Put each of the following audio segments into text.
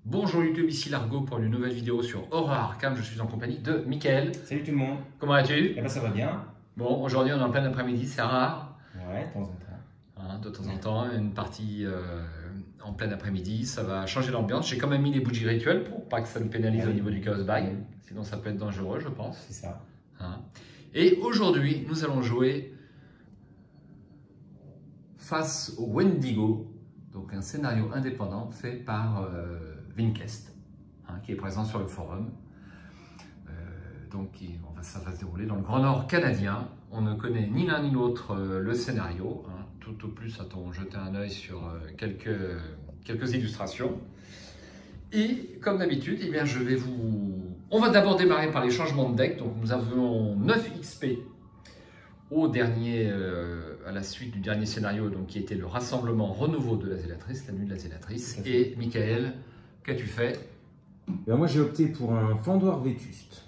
Bonjour YouTube, ici Largo pour une nouvelle vidéo sur Horror Arkham. Je suis en compagnie de Mickaël. Salut tout le monde. Comment vas-tu? Eh ben ça va bien. Bon, aujourd'hui on est en plein après-midi, c'est rare. Ouais, de temps en temps. De temps en temps, une partie en plein après-midi, ça va changer l'ambiance. J'ai quand même mis les bougies rituelles pour pas que ça me pénalise au niveau du Chaos Bag. Sinon ça peut être dangereux, je pense. C'est ça. Et aujourd'hui, nous allons jouer face au Wendigo, donc un scénario indépendant fait par Vinkest, qui est présent sur le forum. Ça va se dérouler dans le Grand Nord canadien. On ne connaît ni l'un ni l'autre le scénario. Tout au plus, a-t-on jeté un œil sur quelques illustrations. Et comme d'habitude, eh bien, on va d'abord démarrer par les changements de deck. Donc nous avons 9 XP à la suite du dernier scénario, donc, qui était le rassemblement renouveau de la Zélatrice, la nuit de la Zélatrice. Et Mickaël, qu'as-tu fait? Moi j'ai opté pour un fendoir vétuste.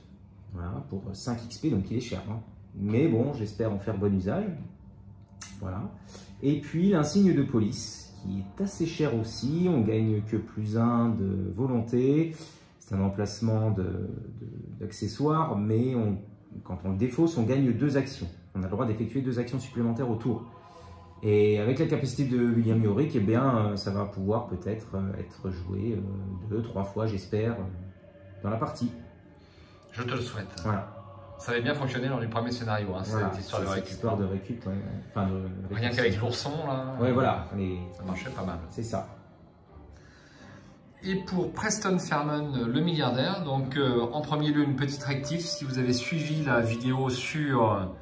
Voilà, pour 5 XP, donc il est cher. Mais bon, j'espère en faire bon usage. Voilà. Et puis l'insigne de police, qui est assez cher aussi. On gagne que +1 de volonté. C'est un emplacement d'accessoires, mais quand on le défausse, on gagne 2 actions. On a le droit d'effectuer 2 actions supplémentaires au tour. Et avec la capacité de William Yorick, eh bien, ça va pouvoir peut-être être joué 2-3 fois, j'espère, dans la partie. Je te le souhaite. Voilà. Ça avait bien fonctionné dans les premiers scénarios, voilà, cette histoire de récup. Histoire de récup, ouais. Enfin, rien qu'avec l'ourson, là. Ouais, voilà. Ça marchait pas mal. C'est ça. Et pour Preston Fairman, le milliardaire, donc en premier lieu, une petite rectif. Si vous avez suivi la vidéo sur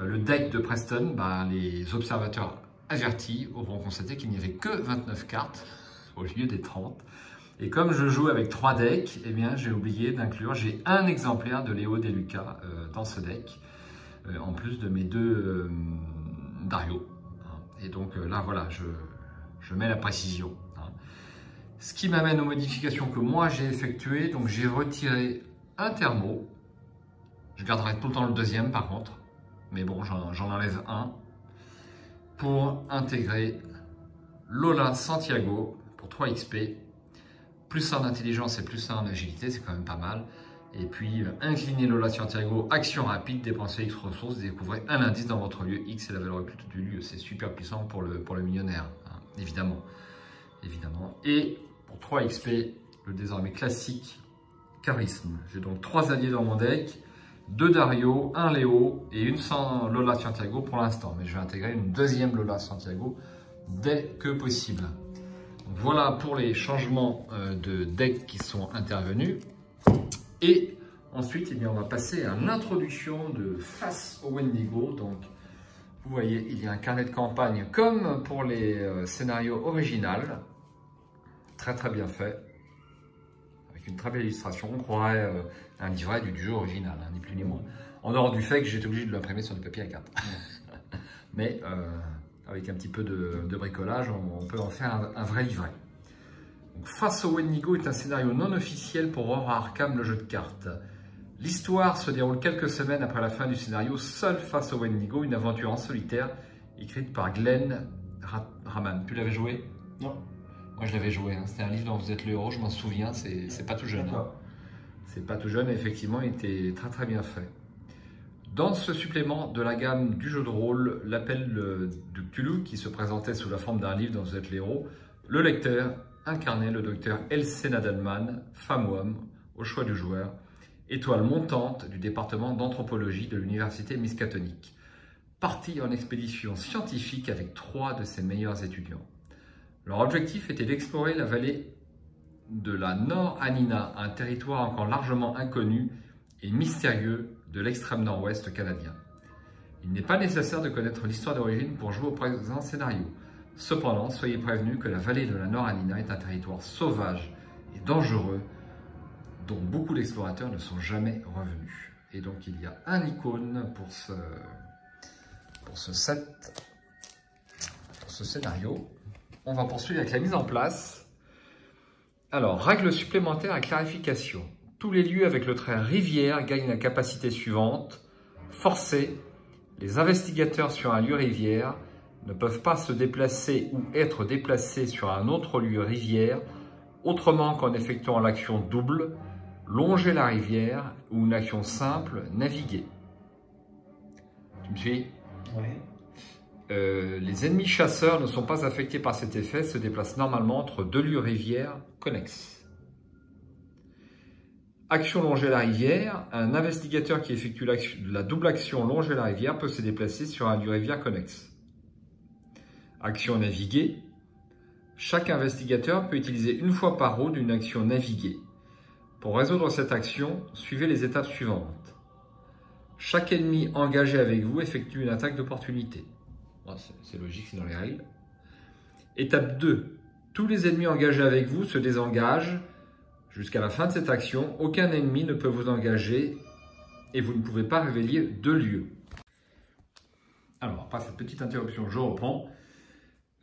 le deck de Preston, les observateurs avertis auront constaté qu'il n'y avait que 29 cartes au lieu des 30. Et comme je joue avec 3 decks, eh bien j'ai oublié d'inclure, j'ai un exemplaire de Léo Deluca dans ce deck, en plus de mes 2 Dario. Et donc là, voilà, je mets la précision. Ce qui m'amène aux modifications que moi j'ai effectuées. Donc j'ai retiré un thermo. Je garderai tout le temps le deuxième par contre. Mais bon, j'en enlève un. Pour intégrer Lola Santiago pour 3 XP. +1 en intelligence et +1 en agilité, c'est quand même pas mal. Et puis, incliner Lola Santiago, action rapide, dépensez X ressources, découvrez un indice dans votre lieu. X est la valeur occulte du lieu. C'est super puissant pour le millionnaire, évidemment. Et pour 3 XP, le désormais classique charisme. J'ai donc 3 alliés dans mon deck, 2 Dario, 1 Léo et une sans Lola Santiago pour l'instant. Mais je vais intégrer une deuxième Lola Santiago dès que possible. Donc voilà pour les changements de deck qui sont intervenus. Et ensuite, eh bien, on va passer à l'introduction de Face au Wendigo. Donc, vous voyez, il y a un carnet de campagne comme pour les scénarios originaux. Très très bien fait. Avec une très belle illustration. On croirait un livret du jeu original, ni plus ni moins. En dehors du fait que j'étais obligé de l'imprimer sur du papier A4. Mais avec un petit peu de bricolage, on peut en faire un vrai livret. Donc, Face au Wendigo est un scénario non officiel pour Horror Arkham, le jeu de cartes. L'histoire se déroule quelques semaines après la fin du scénario Seul face au Wendigo, une aventure en solitaire écrite par Glenn Raman. Tu l'avais joué? Non. Moi je l'avais joué, c'était un livre dont vous êtes le héros, je m'en souviens, c'est pas tout jeune. C'est pas tout jeune, et effectivement il était très très bien fait. Dans ce supplément de la gamme du jeu de rôle, l'appel de Cthulhu, qui se présentait sous la forme d'un livre dont vous êtes le héros, le lecteur incarnait le docteur Elsie Nadelman, femme ou homme, au choix du joueur, étoile montante du département d'anthropologie de l'université Miskatonic, partie en expédition scientifique avec 3 de ses meilleurs étudiants. Leur objectif était d'explorer la vallée de la Nord Anina, un territoire encore largement inconnu et mystérieux de l'extrême nord-ouest canadien. Il n'est pas nécessaire de connaître l'histoire d'origine pour jouer au présent scénario. Cependant, soyez prévenus que la vallée de la Nord Anina est un territoire sauvage et dangereux dont beaucoup d'explorateurs ne sont jamais revenus. Et donc il y a un icône pour ce scénario. On va poursuivre avec la mise en place. Alors, règle supplémentaire à clarification. Tous les lieux avec le trait rivière gagnent la capacité suivante. Forcé, les investigateurs sur un lieu rivière ne peuvent pas se déplacer ou être déplacés sur un autre lieu rivière autrement qu'en effectuant l'action double, longer la rivière, ou une action simple, naviguer. Tu me suis? Ouais. Les ennemis chasseurs ne sont pas affectés par cet effet, se déplacent normalement entre deux lieux rivières connexes. Action longer la rivière, un investigateur qui effectue la double action longer la rivière peut se déplacer sur un lieu rivière connexe. Action naviguer, chaque investigateur peut utiliser une fois par round une action naviguer. Pour résoudre cette action, suivez les étapes suivantes. Chaque ennemi engagé avec vous effectue une attaque d'opportunité. C'est logique, c'est dans les règles. Étape 2. Tous les ennemis engagés avec vous se désengagent. Jusqu'à la fin de cette action, aucun ennemi ne peut vous engager et vous ne pouvez pas révéler deux lieux. Alors, après cette petite interruption, je reprends.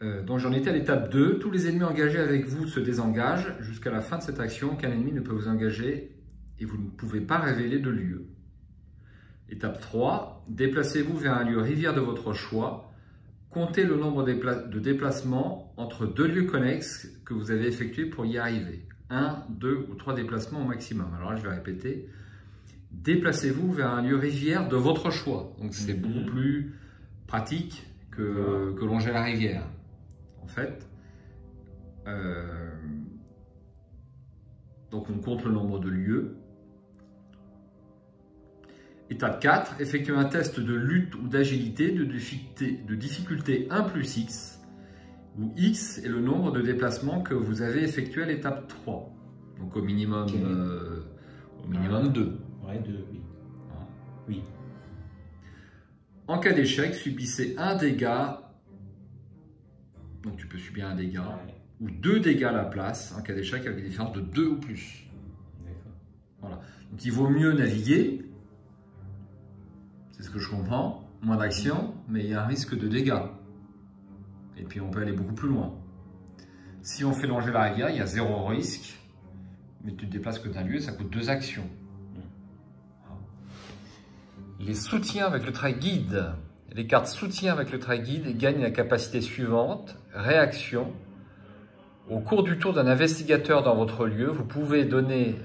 Donc j'en étais à l'étape 2. Tous les ennemis engagés avec vous se désengagent. Jusqu'à la fin de cette action, aucun ennemi ne peut vous engager et vous ne pouvez pas révéler de lieu. Étape 3. Déplacez-vous vers un lieu rivière de votre choix. Comptez le nombre de déplacements entre deux lieux connexes que vous avez effectués pour y arriver. 1, 2 ou 3 déplacements au maximum. Alors là, je vais répéter. Déplacez-vous vers un lieu rivière de votre choix. Donc c'est beaucoup plus pratique que longer la rivière. En fait, donc on compte le nombre de lieux. Étape 4, effectuez un test de lutte ou d'agilité de difficulté 1 plus X, où X est le nombre de déplacements que vous avez effectués à l'étape 3. Donc au minimum, okay. 2. Ouais, 2, oui. Voilà. Oui. En cas d'échec, subissez un dégât. Donc tu peux subir un dégât, ouais. Ou 2 dégâts à la place, en cas d'échec avec des différences de 2 ou plus. D'accord. Voilà. Donc il vaut mieux naviguer. C'est ce que je comprends, moins d'action, mais il y a un risque de dégâts. Et puis on peut aller beaucoup plus loin. Si on fait longer la rivière, il y a 0 risque, mais tu te déplaces que d'un lieu, ça coûte 2 actions. Les soutiens avec le trait guide. Les cartes soutien avec le trait guide gagnent la capacité suivante, réaction. Au cours du tour d'un investigateur dans votre lieu, vous pouvez donner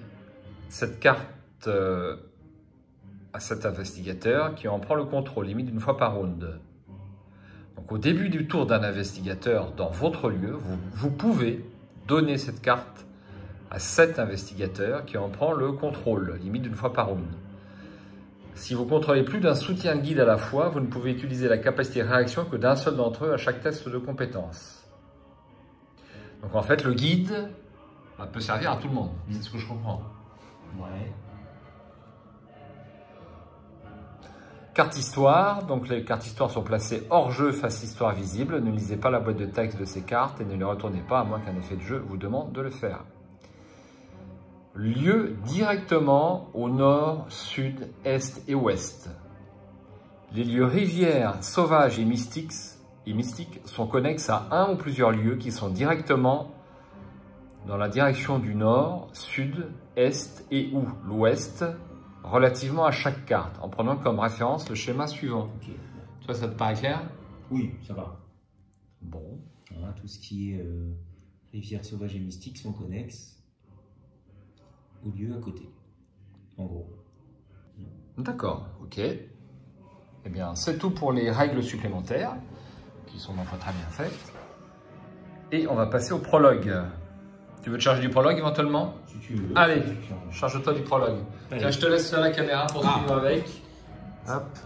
cette carte à cet investigateur qui en prend le contrôle, limite une fois par round. Donc au début du tour d'un investigateur dans votre lieu, vous pouvez donner cette carte à cet investigateur qui en prend le contrôle, limite d'une fois par round. Si vous contrôlez plus d'un soutien guide à la fois, vous ne pouvez utiliser la capacité réaction que d'un seul d'entre eux à chaque test de compétence. Donc en fait, le guide peut servir à tout le monde, c'est ce que je comprends. Ouais. Carte histoire, donc les cartes histoire sont placées hors jeu face histoire visible. Ne lisez pas la boîte de texte de ces cartes et ne les retournez pas à moins qu'un effet de jeu vous demande de le faire. Lieu directement au nord, sud, est et ouest. Les lieux rivières, sauvages et mystiques sont connexes à un ou plusieurs lieux qui sont directement dans la direction du nord, sud, est et ou l'ouest, relativement à chaque carte, en prenant comme référence le schéma suivant. Okay. Toi, ça te paraît clair? Oui, ça va. Bon. Voilà, tout ce qui est rivières sauvages et mystiques sont connexes au lieu à côté, en gros. D'accord, ok. Eh bien, c'est tout pour les règles supplémentaires, qui sont donc très bien faites. Et on va passer au prologue. Tu veux te charger du prologue éventuellement? Si tu veux. Allez, charge-toi du prologue. Tiens, je te laisse faire la caméra pour suivre avec. Hop.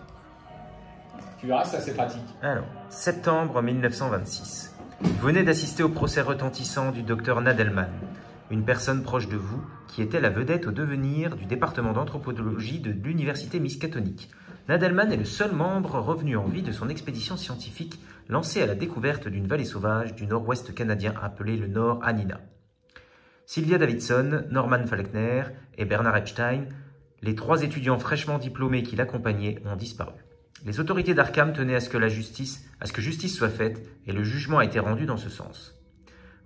Tu verras, c'est assez pratique. Alors, septembre 1926. Vous venez d'assister au procès retentissant du docteur Nadelman, une personne proche de vous qui était la vedette au devenir du département d'anthropologie de l'université Miskatonic. Nadelman est le seul membre revenu en vie de son expédition scientifique lancée à la découverte d'une vallée sauvage du nord-ouest canadien appelée le Nord Anina. Sylvia Davidson, Norman Falkner et Bernard Epstein, les 3 étudiants fraîchement diplômés qui l'accompagnaient, ont disparu. Les autorités d'Arkham tenaient à ce que justice soit faite et le jugement a été rendu dans ce sens,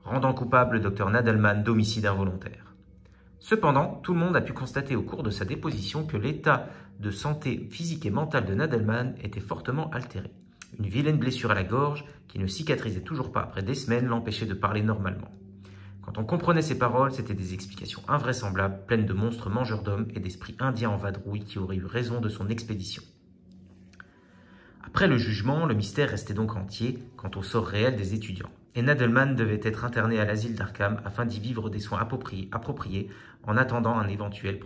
rendant coupable le Dr Nadelman d'homicide involontaire. Cependant, tout le monde a pu constater au cours de sa déposition que l'état de santé physique et mentale de Nadelman était fortement altéré. Une vilaine blessure à la gorge, qui ne cicatrisait toujours pas après des semaines, l'empêchait de parler normalement. Quand on comprenait ces paroles, c'était des explications invraisemblables, pleines de monstres mangeurs d'hommes et d'esprits indiens en vadrouille qui auraient eu raison de son expédition. Après le jugement, le mystère restait donc entier quant au sort réel des étudiants. Et Nadelman devait être interné à l'asile d'Arkham afin d'y vivre des soins appropriés en attendant un éventuel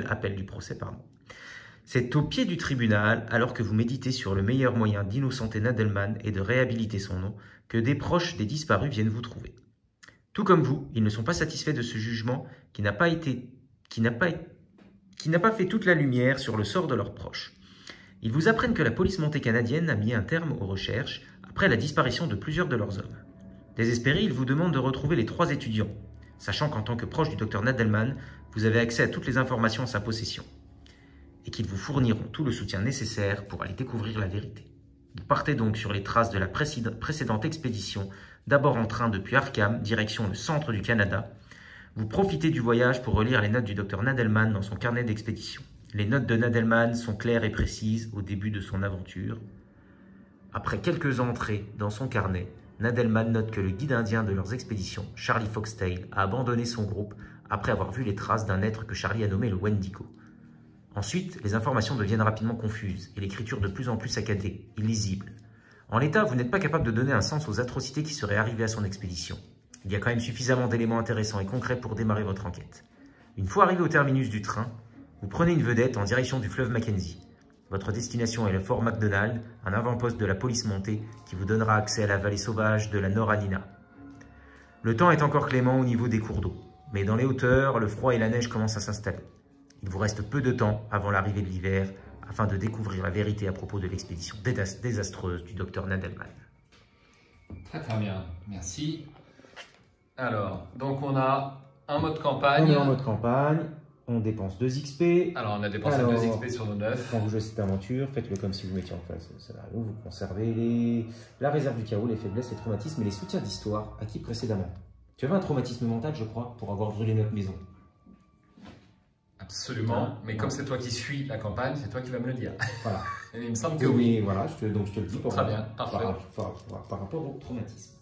appel du procès. C'est au pied du tribunal, alors que vous méditez sur le meilleur moyen d'innocenter Nadelman et de réhabiliter son nom, que des proches des disparus viennent vous trouver. Tout comme vous, ils ne sont pas satisfaits de ce jugement qui n'a pas fait toute la lumière sur le sort de leurs proches. Ils vous apprennent que la police montée canadienne a mis un terme aux recherches après la disparition de plusieurs de leurs hommes. Désespérés, ils vous demandent de retrouver les 3 étudiants, sachant qu'en tant que proche du docteur Nadelman, vous avez accès à toutes les informations en sa possession, et qu'ils vous fourniront tout le soutien nécessaire pour aller découvrir la vérité. Vous partez donc sur les traces de la précédente expédition, d'abord en train depuis Arkham, direction le centre du Canada. Vous profitez du voyage pour relire les notes du docteur Nadelman dans son carnet d'expédition. Les notes de Nadelman sont claires et précises au début de son aventure. Après quelques entrées dans son carnet, Nadelman note que le guide indien de leurs expéditions, Charlie Foxtail, a abandonné son groupe après avoir vu les traces d'un être que Charlie a nommé le Wendigo. Ensuite, les informations deviennent rapidement confuses et l'écriture de plus en plus saccadée, illisible. En l'état, vous n'êtes pas capable de donner un sens aux atrocités qui seraient arrivées à son expédition. Il y a quand même suffisamment d'éléments intéressants et concrets pour démarrer votre enquête. Une fois arrivé au terminus du train, vous prenez une vedette en direction du fleuve Mackenzie. Votre destination est le Fort Macdonald, un avant-poste de la police montée qui vous donnera accès à la vallée sauvage de la Noranina. Le temps est encore clément au niveau des cours d'eau, mais dans les hauteurs, le froid et la neige commencent à s'installer. Il vous reste peu de temps avant l'arrivée de l'hiver afin de découvrir la vérité à propos de l'expédition désastreuse du docteur Nadelman. Très bien, merci. Alors, donc on a un mode campagne. On est en mode campagne, on dépense 2 XP. Alors on a dépensé 2 XP sur nos 9. Quand vous jouez cette aventure, faites-le comme si vous mettiez en face le scénario. Vous conservez la réserve du chaos, les faiblesses, les traumatismes et les soutiens d'histoire acquis précédemment. Tu avais un traumatisme mental, je crois, pour avoir brûlé notre maison. Absolument, mais comme c'est toi qui suis la campagne, c'est toi qui vas me le dire. Voilà. Et il me semble que oui. Voilà, donc je te le dis Très bien, parfait. Par rapport au traumatisme.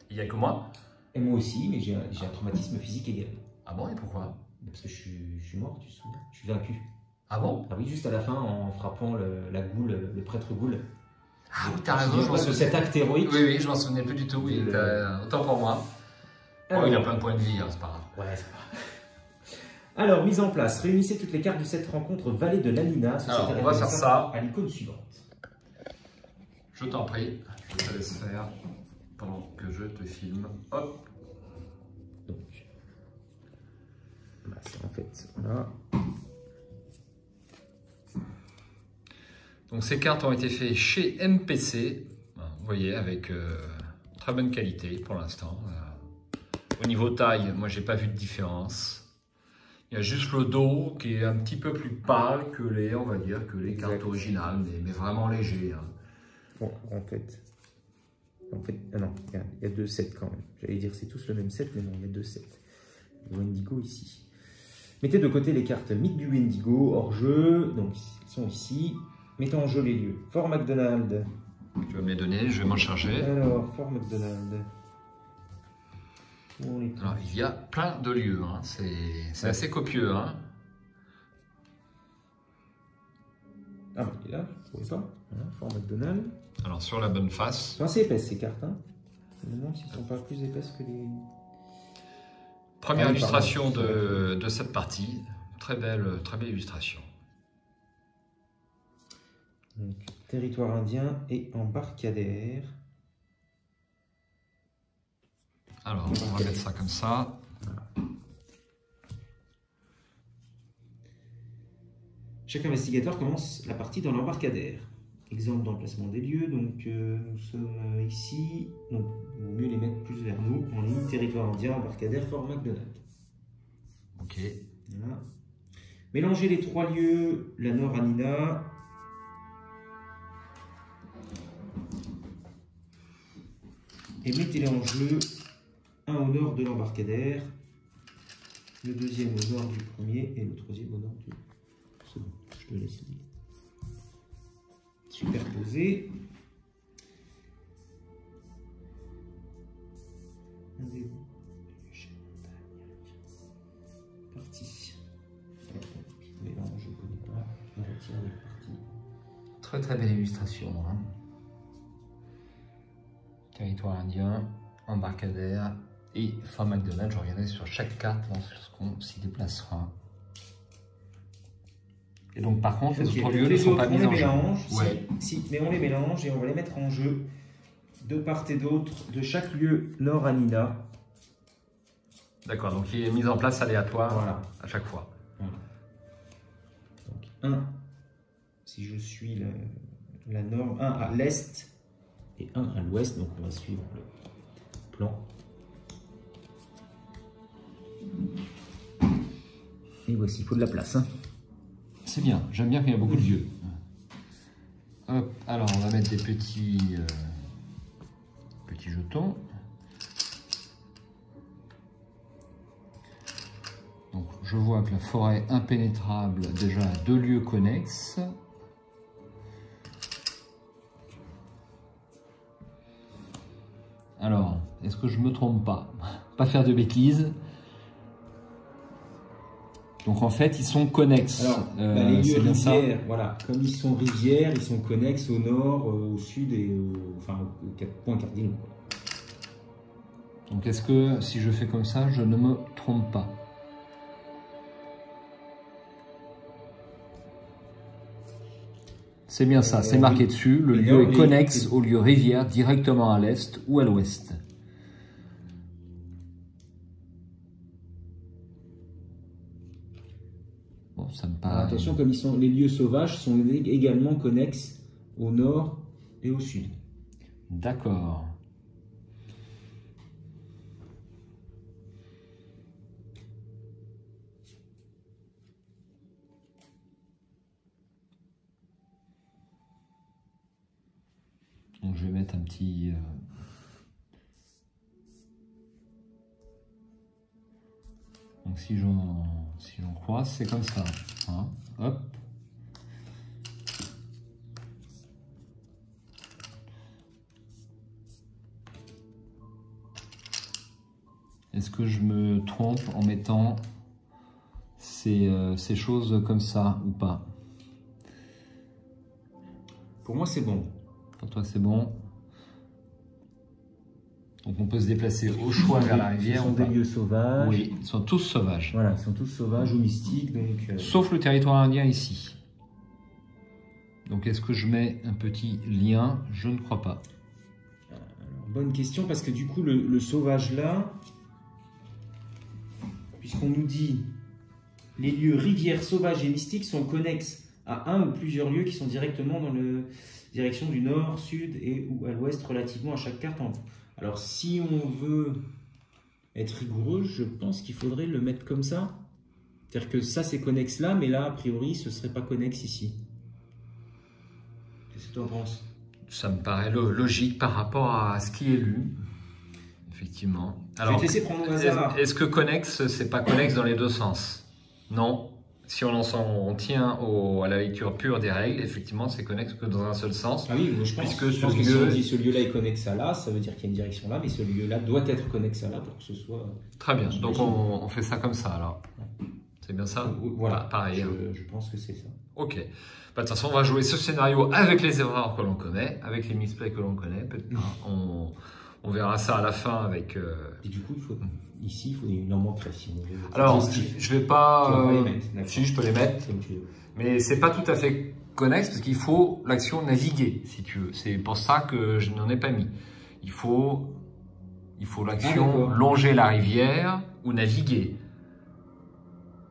Il n'y a que moi. Et moi aussi, mais j'ai un traumatisme physique également. Ah bon, et pourquoi? Parce que je suis mort, tu te souviens? Je suis vaincu. Ah bon? Ah oui, juste à la fin, en frappant la goule, le prêtre goule. Ah oui, t'as raison, je m'en souviens. Cet acte héroïque. Oui, je m'en souvenais plus du tout, oui. Autant pour moi. Alors, il a plein de points de vie, hein, c'est pas grave. Ouais, c'est pas grave. Alors, mise en place, réunissez toutes les cartes de cette rencontre Vallée de l'Anina. Alors, on va faire ça à l'icône suivante. Je t'en prie, je te laisse faire pendant que je te filme. Hop. Donc, c'est en fait, voilà. Donc, ces cartes ont été faites chez MPC, vous voyez, avec très bonne qualité pour l'instant. Au niveau taille, moi, j'ai pas vu de différence. Il y a juste le dos qui est un petit peu plus pâle que les, on va dire, que les cartes originales, mais vraiment léger. Hein. Bon, en fait, non, il y a 2 sets quand même. J'allais dire c'est tous le même set, mais non, il y a 2 sets. Le Wendigo ici. Mettez de côté les cartes mythes du Wendigo hors jeu, donc ils sont ici. Mettez en jeu les lieux. Fort Macdonald. Tu vas me les donner, je vais m'en charger. Alors, Fort Macdonald. Alors, il y a plein de lieux, hein. C'est assez copieux. Hein. Ah, bah, il est là, je ne trouvais pas. Voilà, Fort Macdonald. Alors, sur la bonne face. Elles sont assez épaisses ces cartes. Hein. Je me demande s'ils ne sont pas plus épaisses que les. Première illustration de cette partie. Très belle illustration. Donc, territoire indien et embarcadère. Alors, on va mettre ça comme ça. Chaque investigateur commence la partie dans l'embarcadère. Exemple d'emplacement des lieux, donc nous sommes ici, donc il vaut mieux les mettre plus vers nous, en ligne, territoire indien, embarcadère, Fort Macdonald. Ok. Voilà. Mélangez les 3 lieux, la Noranina, et mettez-les en jeu. Un au nord de l'embarcadère, le deuxième au nord du premier et le troisième au nord du second. Je te laisse dire. Superposé. Rendez-vous. Parti. Mélange, je ne connais pas. Je retire avec partie. Très très belle illustration. Hein. Territoire indien, embarcadère et Farm McDonald's. Je regardais sur chaque carte lorsqu'on s'y déplacera. Et donc par contre, les autres lieux ne sont pas mis en jeu. Ouais. Si, mais on les mélange et on va les mettre en jeu de part et d'autre de chaque lieu nord à Nina. D'accord, donc il est mis en place aléatoire voilà. À chaque fois. Voilà. Donc 1, si je suis la norme, 1 à l'est et 1 à l'ouest, donc on va suivre le plan. Et voici, il faut de la place. Hein. C'est bien, j'aime bien qu'il y a beaucoup de lieux. Hop, alors on va mettre des petits jetons. Donc je vois que la forêt impénétrable déjà a 2 lieux connexes. Alors, est-ce que je me trompe pas? Pas faire de bêtises. Donc en fait, ils sont connexes. Alors, les lieux rivières, voilà, comme ils sont rivières, ils sont connexes au nord, au sud et aux 4 points cardinaux. Donc est-ce que si je fais comme ça, je ne me trompe pas? C'est bien ça, c'est marqué dessus. Le lieu est connexe au lieu rivière directement à l'est ou à l'ouest. Bon, ça me paraît... Attention, comme les lieux sauvages sont également connexes au nord et au sud. D'accord. Donc je vais mettre un petit... Donc si j'en croise, c'est comme ça. Hein, hop. Est-ce que je me trompe en mettant ces choses comme ça ou pas? Pour moi, c'est bon. Pour toi, c'est bon. Donc on peut se déplacer au choix vers la rivière. Ce sont des lieux sauvages. Oui, ils sont tous sauvages. Voilà, ils sont tous sauvages ou mystiques. Donc, sauf le territoire indien ici. Donc est-ce que je mets un petit lien? Je ne crois pas. Alors, bonne question, parce que du coup, le sauvage là, puisqu'on nous dit les lieux rivières sauvages et mystiques sont connexes à un ou plusieurs lieux qui sont directement dans la direction du nord, sud et ou à l'ouest relativement à chaque carte. Alors si on veut être rigoureux, je pense qu'il faudrait le mettre comme ça. C'est-à-dire que ça c'est connexe là, mais là a priori ce serait pas connexe ici. Qu'est-ce que tu en penses? Ça me paraît logique par rapport à ce qui est lu. Effectivement. Alors, je vais te laisser prendre au hasard. Est-ce que connexe, c'est pas connexe dans les deux sens? Non. Si on tient à la lecture pure des règles, effectivement, c'est connexe que dans un seul sens. Ah oui, je pense que si on dit ce lieu-là est connexe à là, ça veut dire qu'il y a une direction là, mais ce lieu-là doit être connexe à là pour que ce soit... Très bien, donc on fait ça comme ça alors. C'est bien ça? Voilà, pareil. Je pense que c'est ça. Ok. Bah, de toute façon, on va jouer ce scénario avec les erreurs que l'on connaît, avec les misplays que l'on connaît. On verra ça à la fin avec... Et du coup, ici, il en manquerait si on veut. Alors, je vais pas... Si, je peux les mettre. Mais c'est pas tout à fait connexe parce qu'il faut l'action naviguer, si tu veux. C'est pour ça que je n'en ai pas mis. Il faut l'action longer la rivière ou naviguer.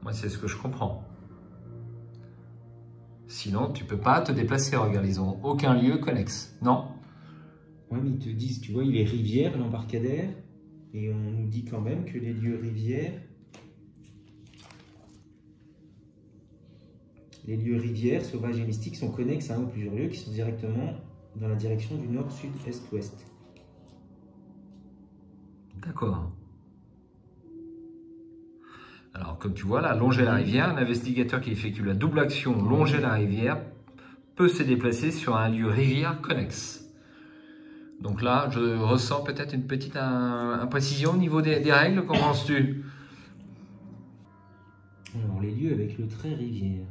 Moi, c'est ce que je comprends. Sinon, tu peux pas te déplacer. Regarde, ils n'ont aucun lieu connexe. Non? Oui, mais ils te disent, tu vois, il est rivière, l'embarcadère, et on nous dit quand même que les lieux rivières, sauvages et mystiques, sont connexes à un ou plusieurs lieux qui sont directement dans la direction du nord, sud, est, ouest. D'accord. Alors, comme tu vois là, longer la rivière, un investigateur qui effectue la double action longer la rivière peut se déplacer sur un lieu rivière connexe. Donc là, je ressens peut-être une petite imprécision au niveau des règles. Qu'en penses-tu? Alors, les lieux avec le trait rivière.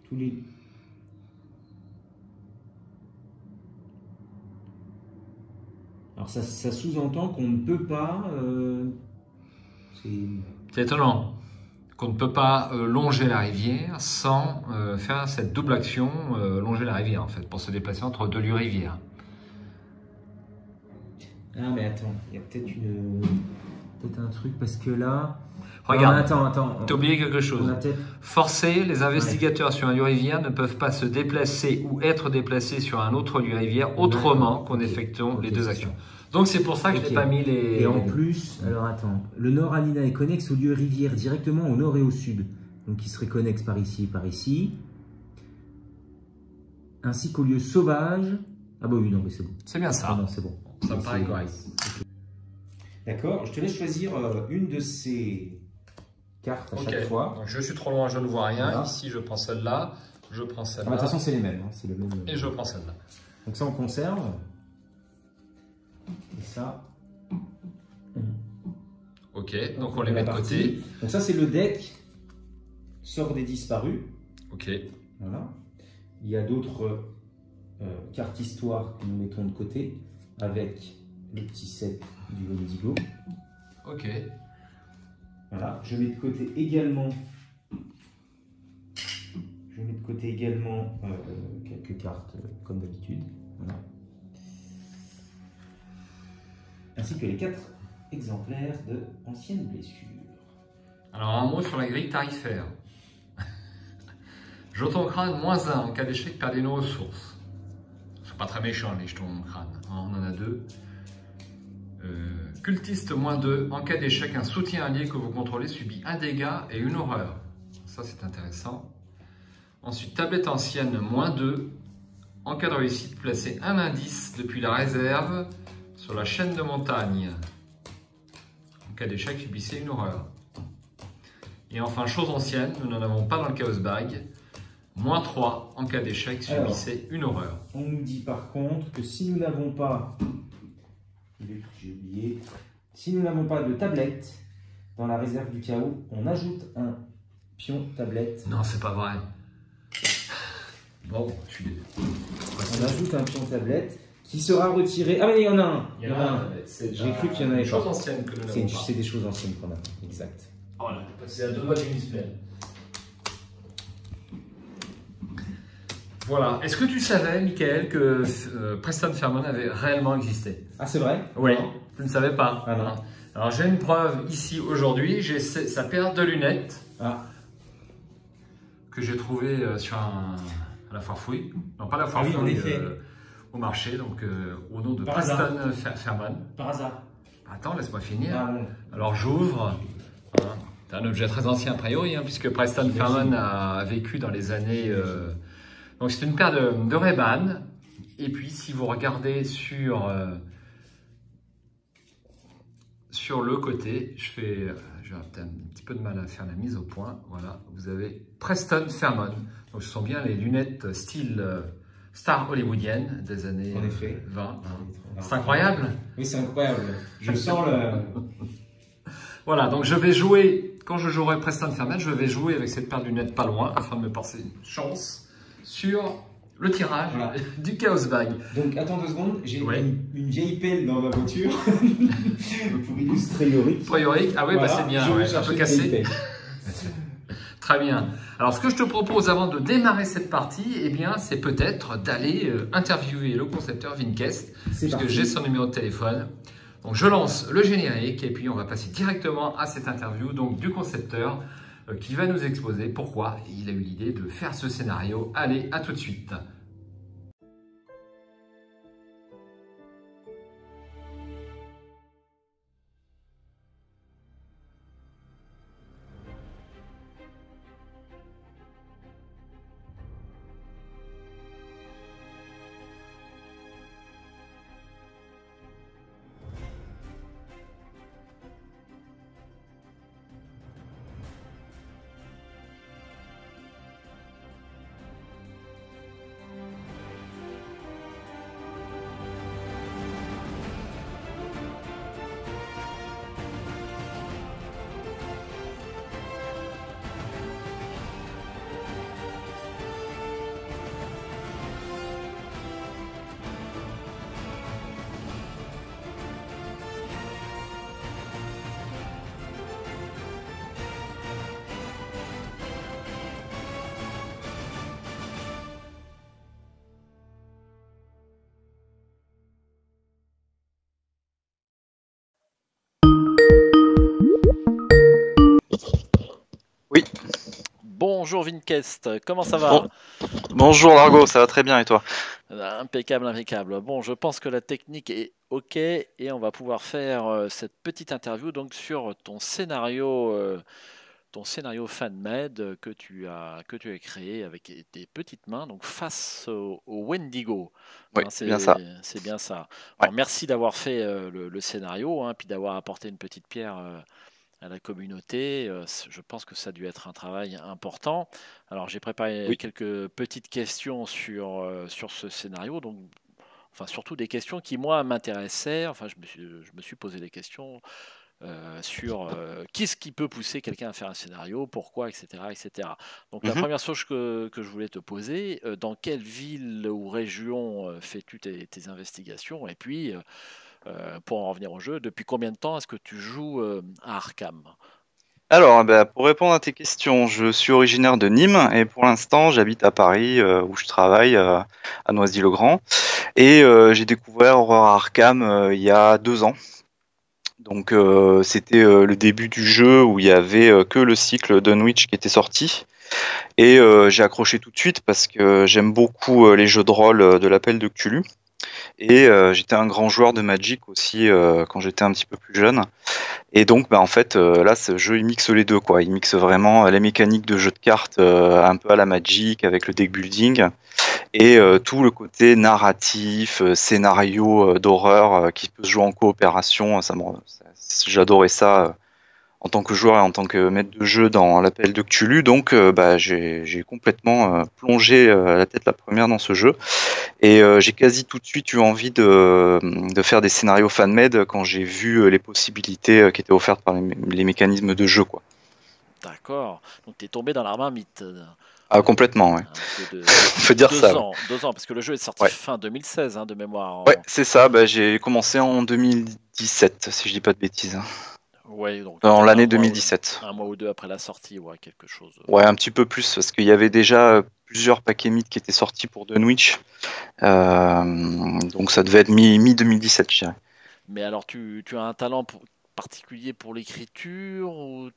Tous les... Alors, ça sous-entend qu'on ne peut pas... C'est étonnant qu'on ne peut pas longer la rivière sans faire cette double action, longer la rivière en fait, pour se déplacer entre deux lieux rivières. Ah mais attends, il y a peut-être un truc parce que là... Regarde, non, attends. T'as oublié quelque chose. Forcés, les investigateurs sur un lieu rivière ne peuvent pas se déplacer ou être déplacés sur un autre lieu rivière autrement qu'en effectuant les deux actions. Donc c'est pour ça que je n'ai pas mis les... Et en plus, alors attends, le Nord Alina est connexe au lieu rivière directement au nord et au sud. Donc il serait connexe par ici et par ici. Ainsi qu'au lieu sauvage. Ah bah oui, non mais c'est bon. C'est bien ça. Ah non, c'est bon. Ça me paraît correct. D'accord, je te laisse choisir une de ces cartes à chaque fois. Donc je suis trop loin, je ne vois rien. Voilà. Ici, je prends celle-là. Je prends celle-là. De toute façon, c'est les mêmes. Hein. C'est le même... Et je prends celle-là. Donc ça, on conserve. Et ça... Ok, donc on les met de côté. Donc ça, c'est le deck sort des disparus. Ok. Voilà. Il y a d'autres cartes histoire que nous mettons de côté avec le petit set du Wendigo. Ok. Voilà. Je mets de côté également... quelques cartes comme d'habitude. Voilà. Ainsi que les 4 exemplaires de anciennes blessures. Alors un mot sur la grille tarifaire. Jetons crâne -1 en cas d'échec, perdez nos ressources. Ils sont pas très méchants les jetons crâne. On en a 2. Cultiste -2 en cas d'échec, un soutien allié que vous contrôlez subit un dégât et une horreur. Ça c'est intéressant. Ensuite tablette ancienne -2 en cas de réussite, placez un indice depuis la réserve sur la chaîne de montagne. En cas d'échec, subissez une horreur. Et enfin, chose ancienne, nous n'en avons pas dans le Chaos Bag. -3 en cas d'échec, subissez une horreur. On nous dit par contre que si nous n'avons pas... J'ai oublié. Si nous n'avons pas de tablette dans la réserve du chaos, on ajoute un pion tablette. Non, c'est pas vrai. Bon, je suis... On ajoute un pion tablette qui sera retiré. Ah mais il y en a un. Il y en a un. J'ai cru qu'il y en avait des choses anciennes que nous n'avons pas. C'est des choses anciennes qu'on a. Exact. Voilà, c'est à 2 doigts d'une semaine. Voilà. Est-ce que tu savais, Michael, que Preston Fairman avait réellement existé? Ah, c'est vrai? Oui. Tu ne savais pas? Ah non. Alors, j'ai une preuve ici aujourd'hui. J'ai sa paire de lunettes que j'ai trouvée sur à la foire fouille. Non, pas la foire fouille, en effet. Au marché, donc au nom de Preston Fairman. Par hasard. Attends, laisse-moi finir. Ah, bon. Alors, j'ouvre. C'est un objet très ancien a priori, puisque Preston Fairman a vécu dans les années... Donc c'est une paire de Ray-Ban. Et puis si vous regardez sur le côté, j'ai un petit peu de mal à faire la mise au point. Voilà, vous avez Preston Fairman. Donc ce sont bien les lunettes style star hollywoodienne des années 20. C'est incroyable. Oui, c'est incroyable. Je sens le... Voilà, donc je vais jouer, quand je jouerai Preston Fairman, je vais jouer avec cette paire de lunettes pas loin, afin de me passer une chance sur le tirage du Chaos Bag. Donc attends 2 secondes, j'ai une vieille pelle dans ma voiture pour illustrer Yorick. Pour Yorick, ah oui, voilà, c'est bien, un peu cassé. Très bien. Alors ce que je te propose avant de démarrer cette partie, eh bien, c'est peut-être d'aller interviewer le concepteur Vinkest, puisque j'ai son numéro de téléphone. Donc je lance le générique et puis on va passer directement à cette interview donc, du concepteur qui va nous exposer pourquoi il a eu l'idée de faire ce scénario. Allez, à tout de suite. Bonjour Vincast, comment ça Bon, va? bonjour Largo, ça va très bien et toi? Impeccable, impeccable. Bon, je pense que la technique est OK et on va pouvoir faire cette petite interview donc sur ton scénario fan-made que tu as créé avec tes petites mains, donc face au Wendigo. Oui, Hein, c'est bien ça. c'est bien ça. Ouais. Alors, merci d'avoir fait le scénario, hein, puis d'avoir apporté une petite pierre à la communauté. Je pense que ça a dû être un travail important. Alors, j'ai préparé Oui. quelques petites questions sur ce scénario, donc, enfin, surtout des questions qui, moi, m'intéressaient. Enfin, je me suis posé des questions sur qu'est-ce qui peut pousser quelqu'un à faire un scénario, pourquoi, etc. etc. Donc, la Mhm. première chose que je voulais te poser, dans quelle ville ou région fais-tu tes investigations? Et puis, pour en revenir au jeu, depuis combien de temps est-ce que tu joues à Arkham? Alors, bah, pour répondre à tes questions, je suis originaire de Nîmes et pour l'instant j'habite à Paris où je travaille à Noisy-le-Grand et j'ai découvert Horror Arkham il y a 2 ans. Donc c'était le début du jeu où il y avait que le cycle Dunwich qui était sorti et j'ai accroché tout de suite parce que j'aime beaucoup les jeux de rôle de l'appel de Cthulhu. Et j'étais un grand joueur de Magic aussi quand j'étais un petit peu plus jeune. Et donc, bah, en fait, là, ce jeu, il mixe les deux, quoi. Il mixe vraiment les mécaniques de jeu de cartes un peu à la Magic avec le deck building et tout le côté narratif, scénario d'horreur qui peut se jouer en coopération. J'adorais ça en tant que joueur et en tant que maître de jeu dans l'appel de Cthulhu. Donc, bah, j'ai complètement plongé la tête la première dans ce jeu. Et j'ai quasi tout de suite eu envie de faire des scénarios fan-made quand j'ai vu les possibilités qui étaient offertes par les mécanismes de jeu, quoi. D'accord. Donc tu es tombé dans la marmite. Ah, complètement, ouais. Depuis On peut dire deux ça, ouais. ans, 2 ans, parce que le jeu est sorti Ouais, fin 2016, hein, de mémoire. ouais, c'est ça. Bah, j'ai commencé en 2017, si je dis pas de bêtises. Ouais, donc Dans peut-être l'année 2017. un mois ou deux après la sortie, ouais, quelque chose. Ouais, un petit peu plus, parce qu'il y avait déjà plusieurs paquets mythes qui étaient sortis pour Dunwich. Donc ça devait être mi-2017, je dirais. Mais alors, tu as un talent particulier pour l'écriture, ou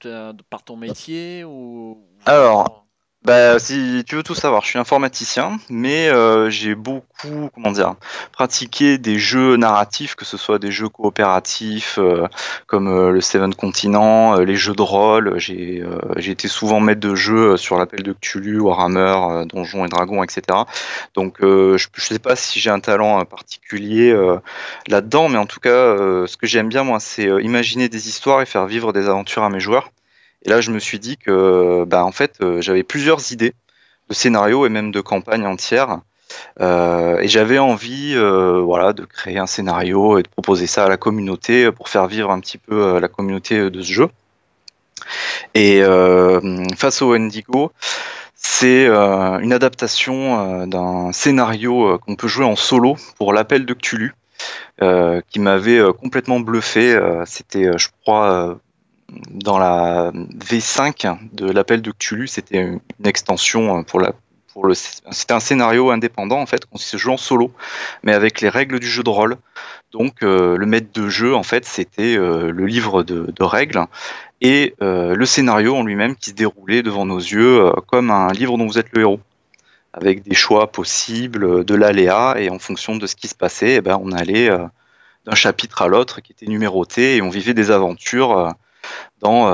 par ton métier, ou Alors, vraiment. bah, si tu veux tout savoir, je suis informaticien, mais j'ai beaucoup, comment dire, pratiqué des jeux narratifs, que ce soit des jeux coopératifs comme le Seven Continent, les jeux de rôle. J'ai été souvent maître de jeu sur l'appel de Cthulhu, Warhammer, Donjons et Dragons, etc. Donc je sais pas si j'ai un talent particulier là-dedans, mais en tout cas, ce que j'aime bien, moi, c'est imaginer des histoires et faire vivre des aventures à mes joueurs. Et là, je me suis dit que, bah, en fait, j'avais plusieurs idées de scénarios et même de campagnes entières. Et j'avais envie, voilà, de créer un scénario et de proposer ça à la communauté pour faire vivre un petit peu la communauté de ce jeu. Et face au Wendigo, c'est une adaptation d'un scénario qu'on peut jouer en solo pour l'appel de Cthulhu, qui m'avait complètement bluffé. C'était, je crois, dans la V5 de l'appel de Cthulhu, c'était une extension c'était un scénario indépendant en fait, qu'on se joue en solo, mais avec les règles du jeu de rôle. Donc le maître de jeu en fait, c'était le livre de règles et le scénario en lui-même qui se déroulait devant nos yeux comme un livre dont vous êtes le héros, avec des choix possibles, de l'aléa et en fonction de ce qui se passait, eh ben, on allait d'un chapitre à l'autre qui était numéroté et on vivait des aventures. Dans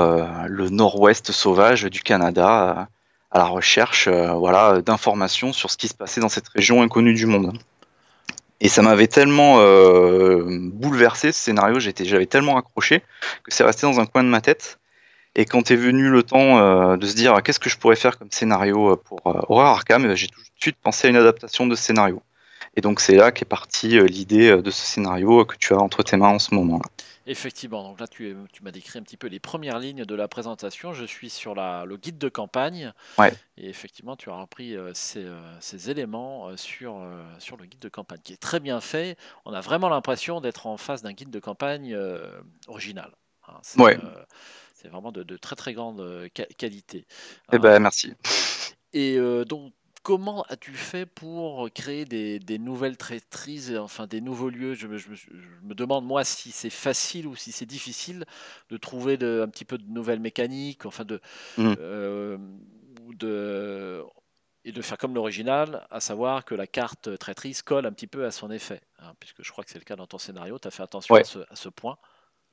le nord-ouest sauvage du Canada, à la recherche voilà, d'informations sur ce qui se passait dans cette région inconnue du monde. Et ça m'avait tellement bouleversé ce scénario, j'avais tellement accroché que c'est resté dans un coin de ma tête. Et quand est venu le temps de se dire qu'est-ce que je pourrais faire comme scénario pour Horror Arkham, j'ai tout de suite pensé à une adaptation de ce scénario. Et donc c'est là qu'est partie l'idée de ce scénario que tu as entre tes mains en ce moment. Effectivement, donc là tu m'as décrit un petit peu les premières lignes de la présentation. Je suis sur le guide de campagne Ouais. et effectivement tu as repris ces éléments sur le guide de campagne qui est très bien fait. On a vraiment l'impression d'être en face d'un guide de campagne original. Hein, Ouais. c'est vraiment de très très grande qualité. Eh ben merci. Et donc, comment as-tu fait pour créer des nouvelles traîtrises, et enfin des nouveaux lieux? Je me demande, moi, si c'est facile ou si c'est difficile de trouver un petit peu de nouvelles mécaniques, enfin Mm. euh, et de faire comme l'original, à savoir que la carte traîtrise colle un petit peu à son effet, hein, puisque je crois que c'est le cas dans ton scénario. Tu as fait attention Ouais. à ce point.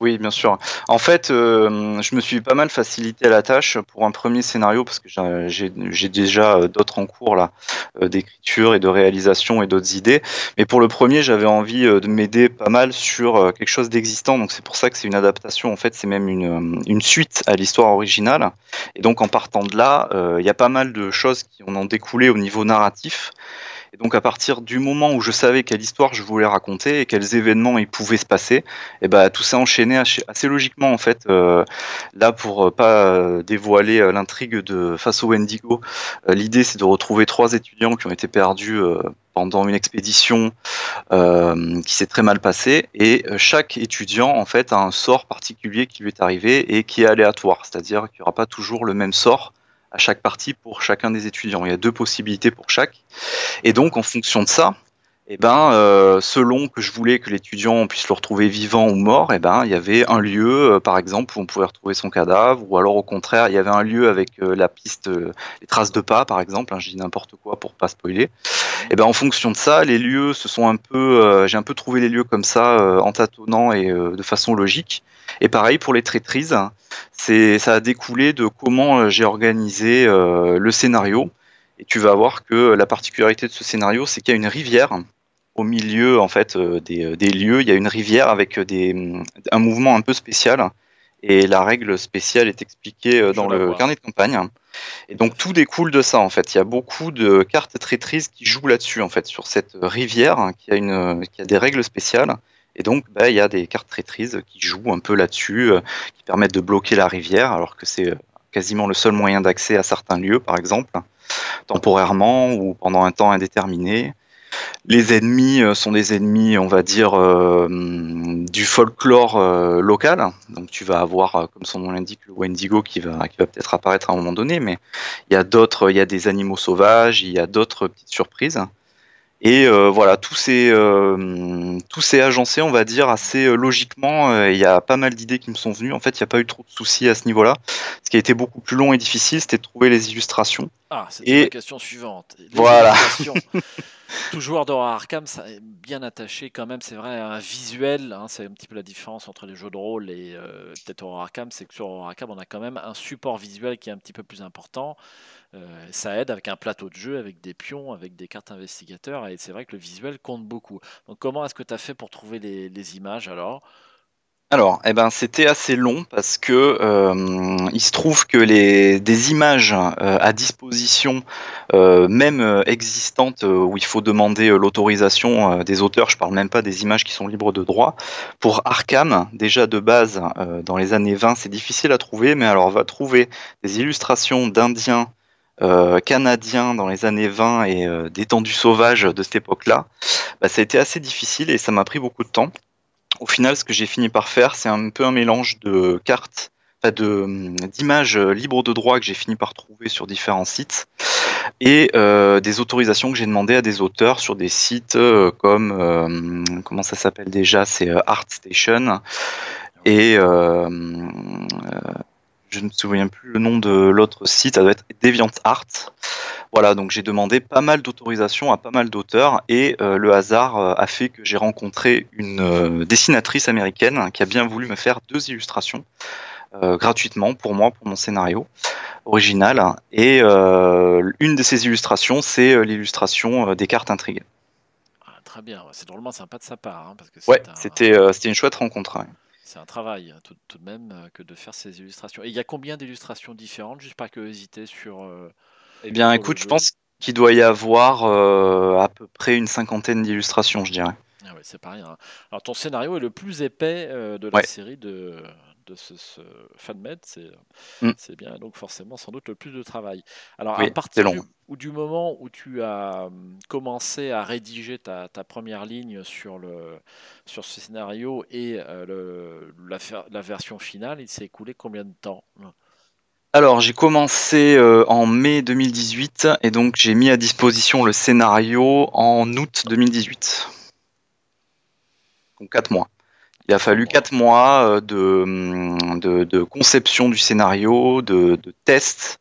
Oui, bien sûr. En fait, je me suis pas mal facilité la tâche pour un premier scénario parce que j'ai déjà d'autres en cours là, d'écriture et de réalisation et d'autres idées. Mais pour le premier, j'avais envie de m'aider pas mal sur quelque chose d'existant. Donc c'est pour ça que c'est une adaptation. En fait, c'est même une suite à l'histoire originale. Et donc en partant de là, il y a pas mal de choses qui en ont découlé au niveau narratif. Et donc à partir du moment où je savais quelle histoire je voulais raconter et quels événements il pouvait se passer, et ben tout s'est enchaîné assez logiquement en fait. Là pour pas dévoiler l'intrigue de Face au Wendigo, l'idée c'est de retrouver 3 étudiants qui ont été perdus pendant une expédition qui s'est très mal passée et chaque étudiant en fait a un sort particulier qui lui est arrivé et qui est aléatoire, c'est-à-dire qu'il n'y aura pas toujours le même sort à chaque partie pour chacun des étudiants. Il y a 2 possibilités pour chaque. Et donc, en fonction de ça, eh ben, selon que je voulais que l'étudiant puisse le retrouver vivant ou mort, eh ben, il y avait un lieu, par exemple, où on pouvait retrouver son cadavre, ou alors au contraire, il y avait un lieu avec la piste, les traces de pas, par exemple, hein, je dis n'importe quoi pour pas spoiler. Et ben, en fonction de ça, les lieux se sont un peu, j'ai un peu trouvé les lieux comme ça, en tâtonnant et de façon logique. Et pareil pour les traîtrises, ça a découlé de comment j'ai organisé le scénario. Et tu vas voir que la particularité de ce scénario, c'est qu'il y a une rivière au milieu en fait des lieux. Il y a une rivière avec un mouvement un peu spécial. Et la règle spéciale est expliquée dans le carnet de campagne. Et donc tout découle de ça en fait. Il y a beaucoup de cartes traîtrises qui jouent là-dessus en fait, sur cette rivière qui a des règles spéciales. Et donc il y a des cartes traîtrises qui jouent un peu là-dessus, qui permettent de bloquer la rivière, alors que c'est quasiment le seul moyen d'accès à certains lieux, par exemple, temporairement ou pendant un temps indéterminé. Les ennemis sont des ennemis, on va dire, du folklore local. Donc tu vas avoir, comme son nom l'indique, le Wendigo qui va peut-être apparaître à un moment donné, mais il y a des animaux sauvages, il y a d'autres petites surprises. Et voilà, tout s'est agencé, on va dire, assez logiquement. Il y a pas mal d'idées qui me sont venues. En fait, il n'y a pas eu trop de soucis à ce niveau-là. Ce qui a été beaucoup plus long et difficile, c'était de trouver les illustrations. Ah, c'était la question suivante. Les voilà. Tout joueur d'Horror Arkham, ça est bien attaché quand même, c'est vrai, à un visuel. Hein, c'est un petit peu la différence entre les jeux de rôle et peut-être Horror Arkham, c'est que sur Horror Arkham, on a quand même un support visuel qui est un petit peu plus important. Ça aide avec un plateau de jeu, avec des pions, avec des cartes investigateurs, et c'est vrai que le visuel compte beaucoup. Donc comment est-ce que tu as fait pour trouver les images alors ? Alors, c'était assez long parce que il se trouve que des images à disposition, même existantes, où il faut demander l'autorisation des auteurs, je parle même pas des images qui sont libres de droit. Pour Arkham, déjà de base, dans les années 20, c'est difficile à trouver, mais alors on va trouver des illustrations d'Indiens canadiens dans les années 20 et d'étendues sauvages de cette époque-là. Ça a été assez difficile et ça m'a pris beaucoup de temps. Au final, ce que j'ai fini par faire, c'est un peu un mélange de cartes, d'images libres de droit que j'ai fini par trouver sur différents sites et des autorisations que j'ai demandées à des auteurs sur des sites comme, comment ça s'appelle déjà, c'est ArtStation et je ne me souviens plus le nom de l'autre site, ça doit être DeviantArt. Voilà, donc j'ai demandé pas mal d'autorisations à pas mal d'auteurs et le hasard a fait que j'ai rencontré une dessinatrice américaine qui a bien voulu me faire 2 illustrations gratuitement pour moi, pour mon scénario original. Et une de ces illustrations, c'est l'illustration des cartes intrigues. Ah, très bien, c'est drôlement sympa de sa part. Hein, parce que c'était une chouette rencontre. Ouais. C'est un travail tout de même que de faire ces illustrations. Et il y a combien d'illustrations différentes, juste par curiosité sur... Eh bien, écoute, je pense qu'il doit y avoir à peu près une 50aine d'illustrations, je dirais. Ah ouais, c'est pas rien. Alors, ton scénario est le plus épais de la série de ce FanMed, c'est bien, donc forcément sans doute le plus de travail. Alors, à partir du moment où tu as commencé à rédiger ta première ligne sur ce scénario et la version finale, il s'est écoulé combien de temps ? Alors, j'ai commencé en mai 2018 et donc j'ai mis à disposition le scénario en août 2018. Donc 4 mois. Il a fallu 4 mois de conception du scénario, de tests.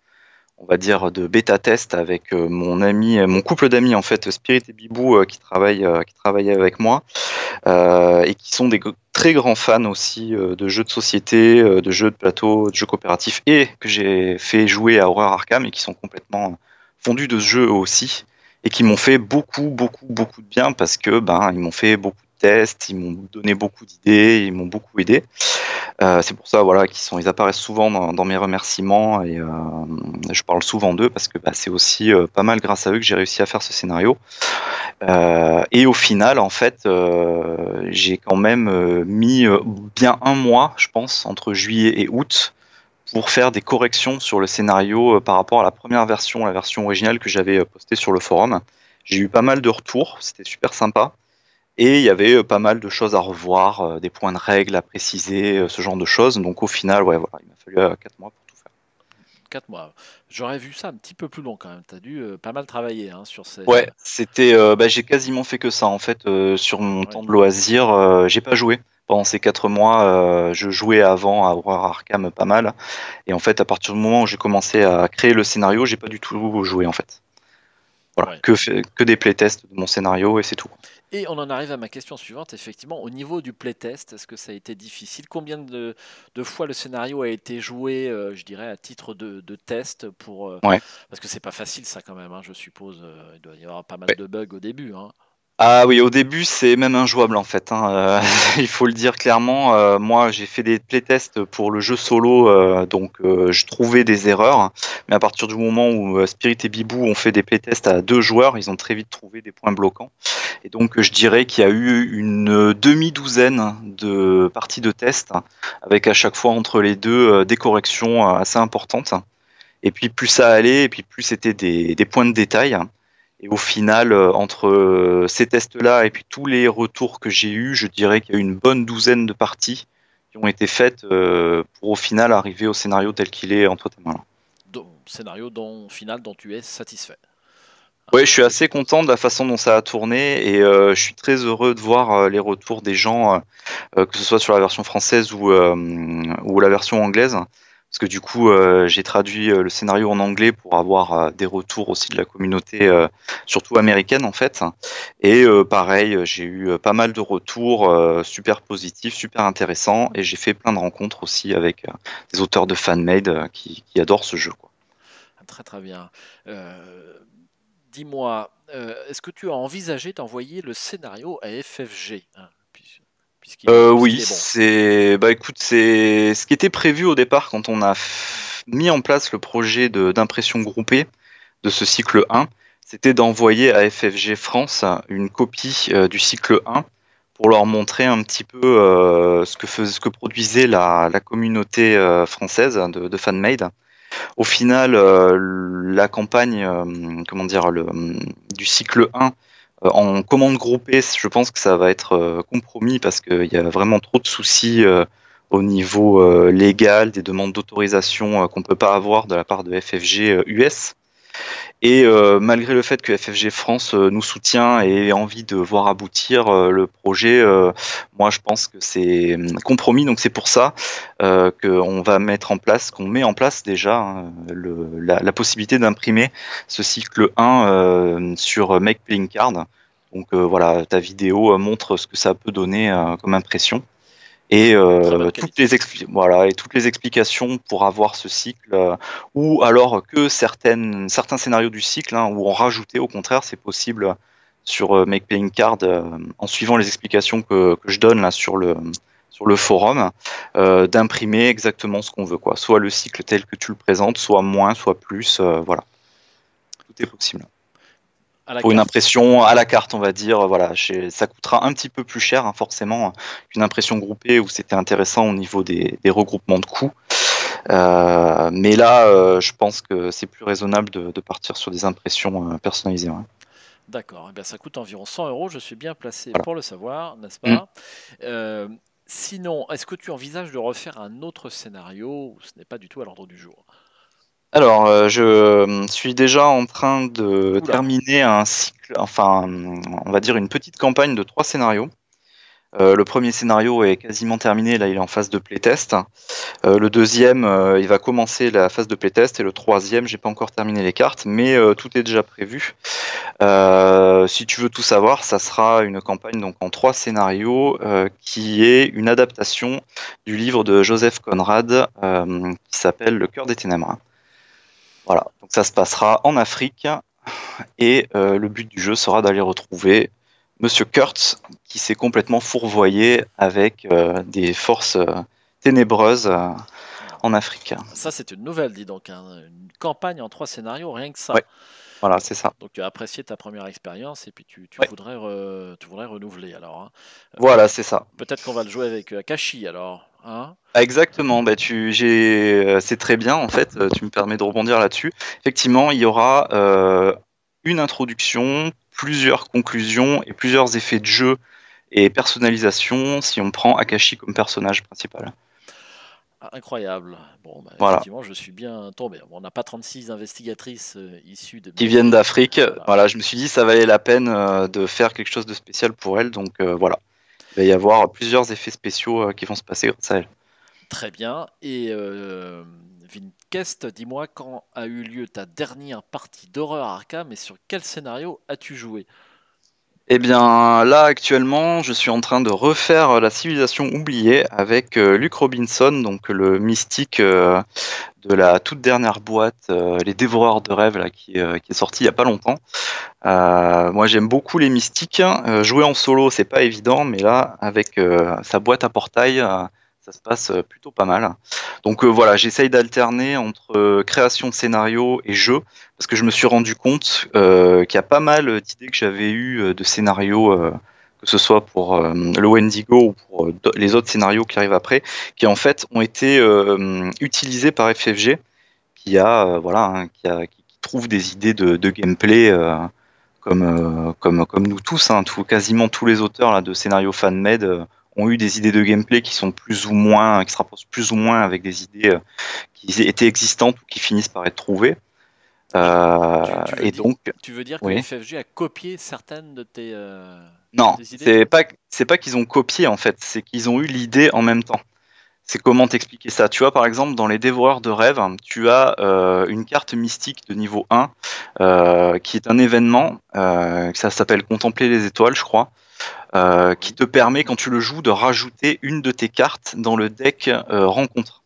on va dire, de bêta-test avec mon couple d'amis, en fait, Spirit et Bibou, qui travaillaient avec moi, et qui sont des très grands fans aussi de jeux de société, de jeux de plateau, de jeux coopératifs, et que j'ai fait jouer à Horror Arkham, et qui sont complètement fondus de ce jeu eux aussi, et qui m'ont fait beaucoup de bien, parce que ils m'ont fait beaucoup de tests, ils m'ont donné beaucoup d'idées, ils m'ont beaucoup aidé. C'est pour ça, voilà, ils apparaissent souvent dans mes remerciements, et je parle souvent d'eux parce que c'est aussi pas mal grâce à eux que j'ai réussi à faire ce scénario. Et au final, en fait, j'ai quand même mis bien un mois, je pense, entre juillet et août, pour faire des corrections sur le scénario par rapport à la première version, la version originale que j'avais postée sur le forum. J'ai eu pas mal de retours, c'était super sympa. Et il y avait pas mal de choses à revoir, des points de règle à préciser, ce genre de choses. Donc au final, ouais, voilà, il m'a fallu 4 mois pour tout faire. 4 mois. J'aurais vu ça un petit peu plus long quand même. Tu as dû pas mal travailler hein, sur ces. Ouais, c'était, j'ai quasiment fait que ça en fait sur mon temps de loisir. J'ai pas joué pendant ces 4 mois. Je jouais avant à Horror Arkham pas mal. Et en fait, à partir du moment où j'ai commencé à créer le scénario, j'ai pas du tout joué en fait. Voilà, que des playtests de mon scénario et c'est tout. Et on en arrive à ma question suivante. Effectivement, au niveau du playtest, est-ce que ça a été difficile? Combien de fois le scénario a été joué, je dirais, à titre de test pour, parce que c'est pas facile ça quand même, hein, je suppose. Il doit y avoir pas mal de bugs au début. Hein. Ah oui, au début, c'est même injouable en fait. Il faut le dire clairement. Moi, j'ai fait des playtests pour le jeu solo, donc je trouvais des erreurs. Mais à partir du moment où Spirit et Bibou ont fait des playtests à 2 joueurs, ils ont très vite trouvé des points bloquants. Et donc, je dirais qu'il y a eu une demi-douzaine de parties de test, avec à chaque fois entre les deux des corrections assez importantes. Et puis plus ça allait, et puis plus c'était des points de détail. Et au final, entre ces tests-là et puis tous les retours que j'ai eus, je dirais qu'il y a eu une bonne douzaine de parties qui ont été faites pour au final arriver au scénario tel qu'il est entre tes mains. Scénario final dont tu es satisfait. Ouais, je suis assez content de la façon dont ça a tourné et je suis très heureux de voir les retours des gens, que ce soit sur la version française ou la version anglaise. Parce que du coup, j'ai traduit le scénario en anglais pour avoir des retours aussi de la communauté, surtout américaine en fait. Et pareil, j'ai eu pas mal de retours super positifs, super intéressants. Et j'ai fait plein de rencontres aussi avec des auteurs de fan-made qui adorent ce jeu, quoi. Très très bien. Dis-moi, est-ce que tu as envisagé d'envoyer le scénario à FFG hein, oui, écoute, c'est ce qui était prévu au départ quand on a mis en place le projet d'impression groupée de ce cycle 1, c'était d'envoyer à FFG France une copie du cycle 1 pour leur montrer un petit peu ce que produisait la communauté française de fan-made. Au final, la campagne, du cycle 1 en commande groupée, je pense que ça va être compromis parce qu'il y a vraiment trop de soucis au niveau légal, des demandes d'autorisation qu'on ne peut pas avoir de la part de FFG US. Et malgré le fait que FFG France nous soutient et ait envie de voir aboutir le projet, moi je pense que c'est compromis. Donc c'est pour ça qu'on met en place déjà hein, la possibilité d'imprimer ce cycle 1 sur Make Playing Card. Donc voilà, ta vidéo montre ce que ça peut donner comme impression. Et toutes les explications pour avoir ce cycle, ou alors que certains scénarios du cycle, hein, où en rajouter, au contraire, c'est possible sur Make Playing Card, en suivant les explications que je donne là sur le forum, d'imprimer exactement ce qu'on veut, quoi. Soit le cycle tel que tu le présentes, soit moins, soit plus, voilà. Tout est possible. Pour une impression à la carte, on va dire, voilà, ça coûtera un petit peu plus cher, hein, forcément, qu'une impression groupée où c'était intéressant au niveau des regroupements de coûts. Mais là, je pense que c'est plus raisonnable de partir sur des impressions personnalisées. Ouais. D'accord, eh bien, ça coûte environ 100 €, je suis bien placé pour le savoir, n'est-ce pas? Sinon, est-ce que tu envisages de refaire un autre scénario ou ce n'est pas du tout à l'ordre du jour? Alors, je suis déjà en train de terminer un cycle, enfin, on va dire une petite campagne de 3 scénarios Le premier scénario est quasiment terminé, là il est en phase de playtest. Le deuxième, il va commencer la phase de playtest, et le troisième, j'ai pas encore terminé les cartes, mais tout est déjà prévu. Si tu veux tout savoir, ça sera une campagne donc en 3 scénarios qui est une adaptation du livre de Joseph Conrad qui s'appelle Le cœur des ténèbres. Voilà, donc ça se passera en Afrique et le but du jeu sera d'aller retrouver Monsieur Kurtz qui s'est complètement fourvoyé avec des forces ténébreuses en Afrique. Ça, c'est une nouvelle, dis donc, hein. Une campagne en 3 scénarios, rien que ça. Ouais, voilà, c'est ça. Donc tu as apprécié ta première expérience et puis tu Ouais. voudrais, tu voudrais renouveler alors. Hein. Voilà, c'est ça. Peut-être qu'on va le jouer avec Akashi alors. Hein. Exactement, bah c'est très bien en fait, tu me permets de rebondir là-dessus. Effectivement, il y aura une introduction, plusieurs conclusions et plusieurs effets de jeu et personnalisation si on prend Akashi comme personnage principal. Ah, incroyable. Bon, bah, Voilà. effectivement, je suis bien tombé. Bon, on n'a pas 36 investigatrices issues de Qui viennent d'Afrique, Voilà. voilà, je me suis dit ça valait la peine de faire quelque chose de spécial pour elles, donc voilà. Il va y avoir plusieurs effets spéciaux qui vont se passer grâce à elles. Très bien. Et Vinkest, dis-moi quand a eu lieu ta dernière partie d'horreur Arkham et sur quel scénario as-tu joué? Eh bien, là, actuellement, je suis en train de refaire la civilisation oubliée avec Luke Robinson, donc le mystique de la toute dernière boîte, Les Dévoreurs de rêves, là, qui est sorti il y a pas longtemps. Moi, j'aime beaucoup les mystiques. Jouer en solo, c'est pas évident, mais là, avec sa boîte à portail, ça se passe plutôt pas mal. Donc voilà, j'essaye d'alterner entre création de scénario et jeu, parce que je me suis rendu compte qu'il y a pas mal d'idées que j'avais eues de scénarios, que ce soit pour le Wendigo ou pour les autres scénarios qui arrivent après, qui en fait ont été utilisés par FFG, qui trouve des idées de gameplay comme nous tous, hein, quasiment tous les auteurs là, de scénarios fan-made ont eu des idées de gameplay qui sont plus ou moins, qui se rapprochent plus ou moins avec des idées qui étaient existantes ou qui finissent par être trouvées. Tu veux dire que oui. FFG a copié certaines de tes Non, idées? c'est pas qu'ils ont copié en fait, c'est qu'ils ont eu l'idée en même temps. C'est comment t'expliquer ça. Tu vois, par exemple, dans les Dévoreurs de rêves, tu as une carte mystique de niveau 1 qui est un événement, ça s'appelle Contempler les étoiles, je crois, qui te permet, quand tu le joues, de rajouter une de tes cartes dans le deck rencontre.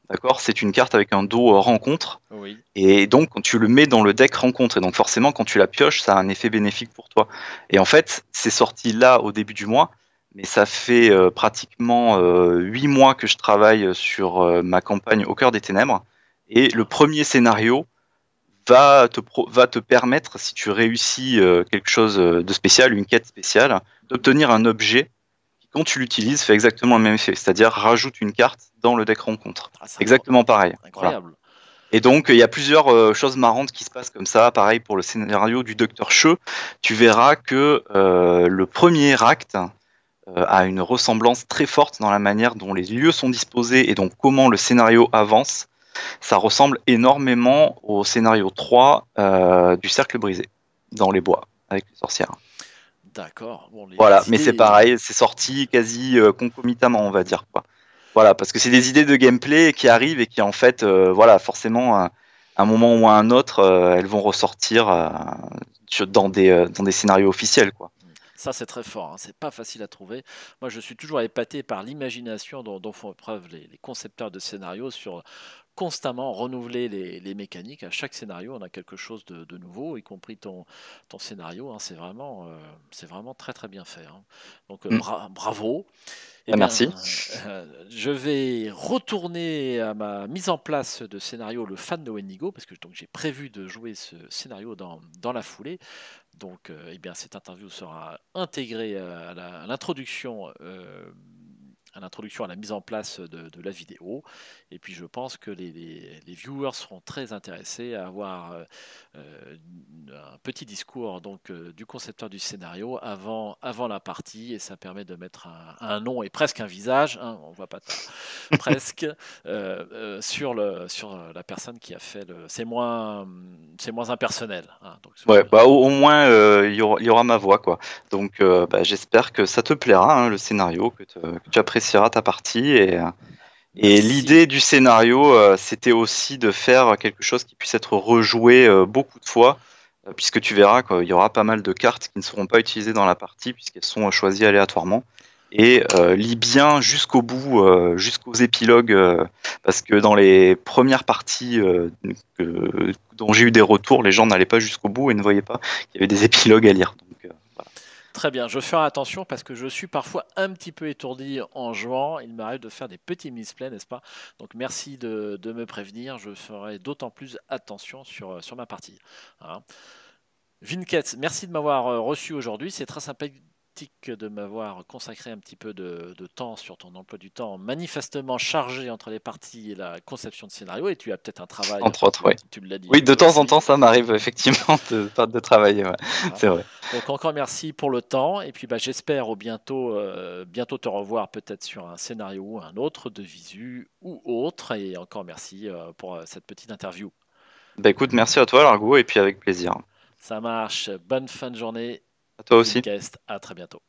D'accord? C'est une carte avec un dos rencontre. Oui. Et donc, quand tu le mets dans le deck rencontre, et donc forcément, quand tu la pioches, ça a un effet bénéfique pour toi. Et en fait, c'est sorti là au début du mois, mais ça fait pratiquement 8 mois que je travaille sur ma campagne Au cœur des ténèbres. Et le premier scénario va te permettre, si tu réussis quelque chose de spécial, une quête spéciale, d'obtenir un objet qui, quand tu l'utilises, fait exactement le même effet. C'est-à-dire rajoute une carte dans le deck rencontre. Exactement pareil. Incroyable. Voilà. Et donc, il y a plusieurs choses marrantes qui se passent comme ça. Pareil pour le scénario du Docteur Che. Tu verras que le premier acte a une ressemblance très forte dans la manière dont les lieux sont disposés et donc comment le scénario avance. Ça ressemble énormément au scénario 3 du Cercle brisé, dans les bois, avec les sorcières. D'accord. Bon, voilà, mais c'est pareil, c'est sorti quasi concomitamment, on va dire, quoi. Voilà, parce que c'est des idées de gameplay qui arrivent et qui, en fait, voilà, forcément, à un moment ou à un autre, elles vont ressortir dans des scénarios officiels, quoi. Ça, c'est très fort, hein. C'est pas facile à trouver. Moi, je suis toujours épaté par l'imagination dont font preuve les concepteurs de scénarios sur constamment renouveler les mécaniques. À chaque scénario, on a quelque chose de nouveau, y compris ton scénario. Hein. C'est vraiment très très bien fait. Hein. Donc bravo. Eh bien, merci. Je vais retourner à ma mise en place de scénario Le Fan de Wendigo, parce que donc j'ai prévu de jouer ce scénario dans la foulée. Donc, eh bien, cette interview sera intégrée à l'introduction l'introduction, à la mise en place de la vidéo. Et puis je pense que les viewers seront très intéressés à avoir un petit discours donc du concepteur du scénario avant la partie, et ça permet de mettre un nom et presque un visage, hein, on voit pas presque sur la personne qui a fait le. C'est moins impersonnel. Hein, donc, Ouais, bah au moins il y aura ma voix quoi. Donc bah, j'espère que ça te plaira hein, le scénario, que tu apprécieras ta partie et l'idée du scénario c'était aussi de faire quelque chose qui puisse être rejoué beaucoup de fois puisque tu verras qu'il y aura pas mal de cartes qui ne seront pas utilisées dans la partie puisqu'elles sont choisies aléatoirement. Et lis bien jusqu'au bout, jusqu'aux épilogues, parce que dans les premières parties dont j'ai eu des retours, les gens n'allaient pas jusqu'au bout et ne voyaient pas qu'il y avait des épilogues à lire. Donc, voilà. Très bien, je ferai attention parce que je suis parfois un petit peu étourdi en jouant. Il m'arrive de faire des petits misplays, n'est-ce pas? Donc merci de me prévenir, je ferai d'autant plus attention sur ma partie. Hein. Vinket, merci de m'avoir reçu aujourd'hui, c'est très sympathique de m'avoir consacré un petit peu de temps sur ton emploi du temps manifestement chargé entre les parties et la conception de scénario, et tu as peut-être un travail. Entre autres, oui. Tu me l'as dit. Oui, de temps en temps, ça m'arrive effectivement de travailler, ouais. Voilà. C'est vrai. Donc encore merci pour le temps, et puis j'espère bientôt te revoir peut-être sur un scénario ou un autre de visu ou autre, et encore merci pour cette petite interview. Bah écoute, merci à toi Largo, et puis avec plaisir. Ça marche, bonne fin de journée. À toi aussi. Podcast, à très bientôt.